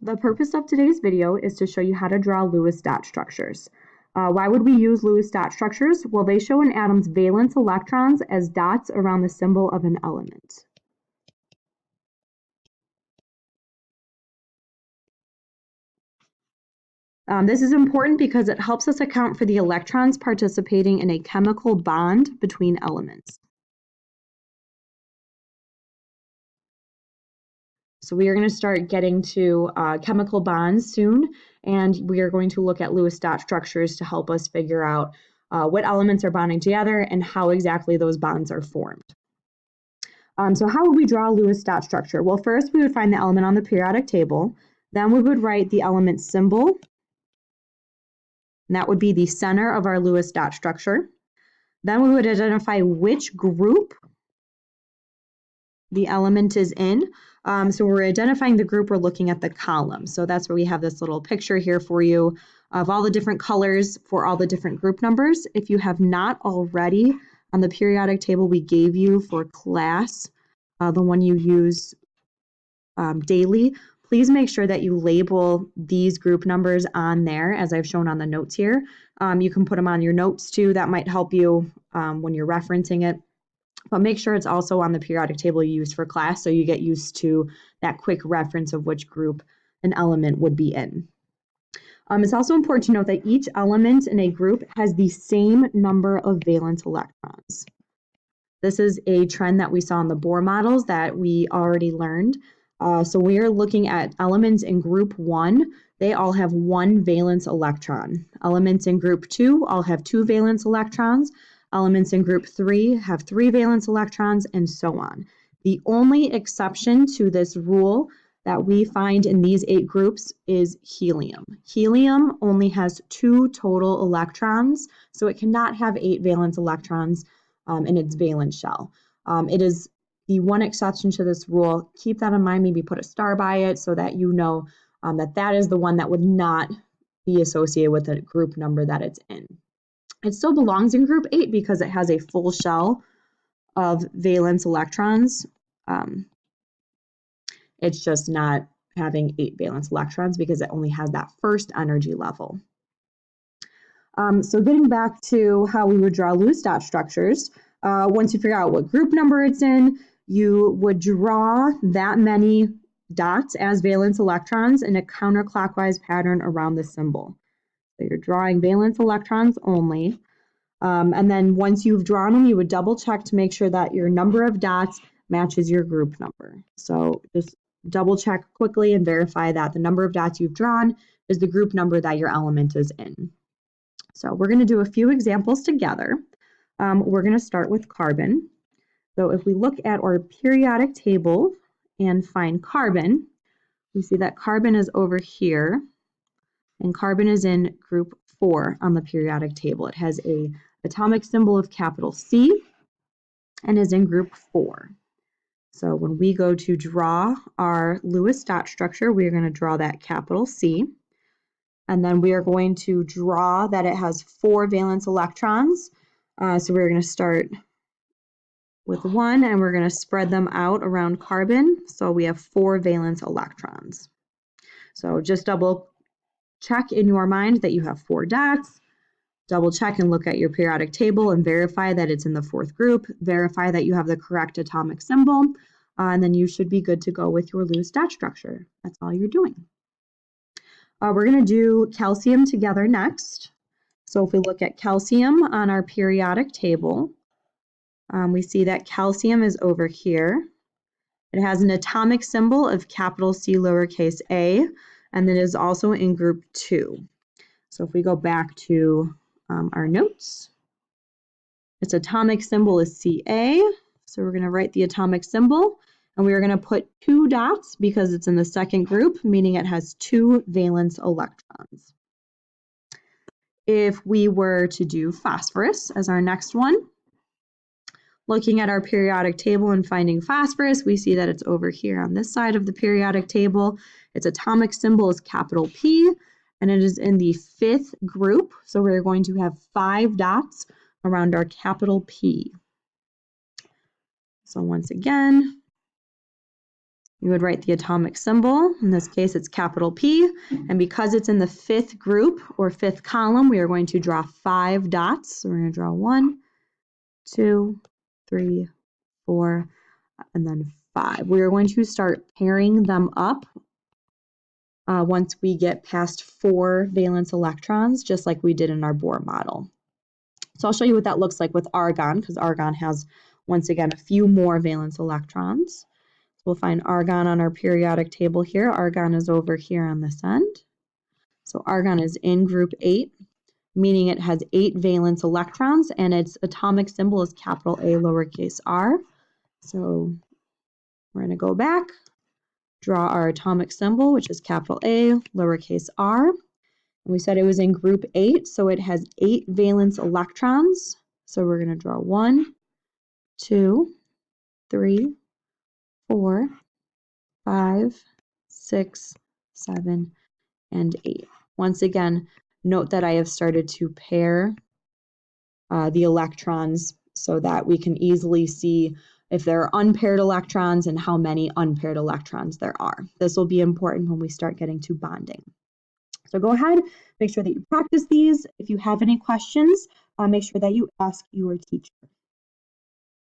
The purpose of today's video is to show you how to draw Lewis dot structures. Why would we use Lewis dot structures? Well, they show an atom's valence electrons as dots around the symbol of an element. This is important because it helps us account for the electrons participating in a chemical bond between elements. So we are going to start getting to chemical bonds soon, and we are going to look at Lewis dot structures to help us figure out what elements are bonding together and how exactly those bonds are formed. So how would we draw a Lewis dot structure? Well, first we would find the element on the periodic table. Then we would write the element symbol, and that would be the center of our Lewis dot structure. Then we would identify which group the element is in. So we're identifying the group, we're looking at the column. So that's where we have this little picture here for you of all the different colors for all the different group numbers. If you have not already, on the periodic table we gave you for class, the one you use daily, please make sure that you label these group numbers on there as I've shown on the notes here. You can put them on your notes too. That might help you when you're referencing it. But make sure it's also on the periodic table you use for class so you get used to that quick reference of which group an element would be in. It's also important to note that each element in a group has the same number of valence electrons. This is a trend that we saw in the Bohr models that we already learned. So we are looking at elements in group 1. They all have 1 valence electron. Elements in group 2 all have 2 valence electrons. Elements in group 3 have 3 valence electrons, and so on. The only exception to this rule that we find in these 8 groups is helium. Helium only has 2 total electrons, so it cannot have 8 valence electrons in its valence shell. It is the one exception to this rule. Keep that in mind, maybe put a star by it so that you know that is the one that would not be associated with the group number that it's in. It still belongs in group 8 because it has a full shell of valence electrons. It's just not having 8 valence electrons because it only has that first energy level. So getting back to how we would draw Lewis dot structures, once you figure out what group number it's in, you would draw that many dots as valence electrons in a counterclockwise pattern around the symbol. So you're drawing valence electrons only. And then once you've drawn them, you would double check to make sure that your number of dots matches your group number. So just double check quickly and verify that the number of dots you've drawn is the group number that your element is in. So we're going to do a few examples together. We're going to start with carbon. So if we look at our periodic table and find carbon, we see that carbon is over here, and carbon is in group 4 on the periodic table. It has an atomic symbol of capital C and is in group 4. So when we go to draw our Lewis dot structure, we are going to draw that capital C. And then we are going to draw that it has 4 valence electrons. So we're going to start with 1 and we're going to spread them out around carbon. So we have 4 valence electrons. So just double check in your mind that you have 4 dots. Double check and look at your periodic table and verify that it's in the 4th group. Verify that you have the correct atomic symbol, and then you should be good to go with your Lewis dot structure. That's all you're doing. We're going to do calcium together next. So if we look at calcium on our periodic table, we see that calcium is over here. It has an atomic symbol of capital C lowercase a, and it is also in group 2. So if we go back to our notes, its atomic symbol is Ca. So we're going to write the atomic symbol, and we are going to put 2 dots because it's in the 2nd group, meaning it has 2 valence electrons. If we were to do phosphorus as our next one, looking at our periodic table and finding phosphorus, we see that it's over here on this side of the periodic table. Its atomic symbol is capital P, and it is in the 5th group. So we're going to have 5 dots around our capital P. So once again, you would write the atomic symbol. In this case, it's capital P. And because it's in the 5th group or 5th column, we are going to draw 5 dots. So we're going to draw 1, 2, 3, 4, and then 5. We are going to start pairing them up once we get past 4 valence electrons, just like we did in our Bohr model. So I'll show you what that looks like with argon, because argon has, once again, a few more valence electrons. So we'll find argon on our periodic table here. Argon is over here on this end. So argon is in group 8, meaning it has 8 valence electrons, and its atomic symbol is capital A lowercase r. So we're going to go back, draw our atomic symbol, which is capital A lowercase r. And we said it was in group 8, so it has 8 valence electrons. So we're going to draw 1, 2, 3, 4, 5, 6, 7, and 8. Once again, note that I have started to pair the electrons so that we can easily see if there are unpaired electrons and how many unpaired electrons there are. This will be important when we start getting to bonding. So go ahead, make sure that you practice these. If you have any questions, make sure that you ask your teacher.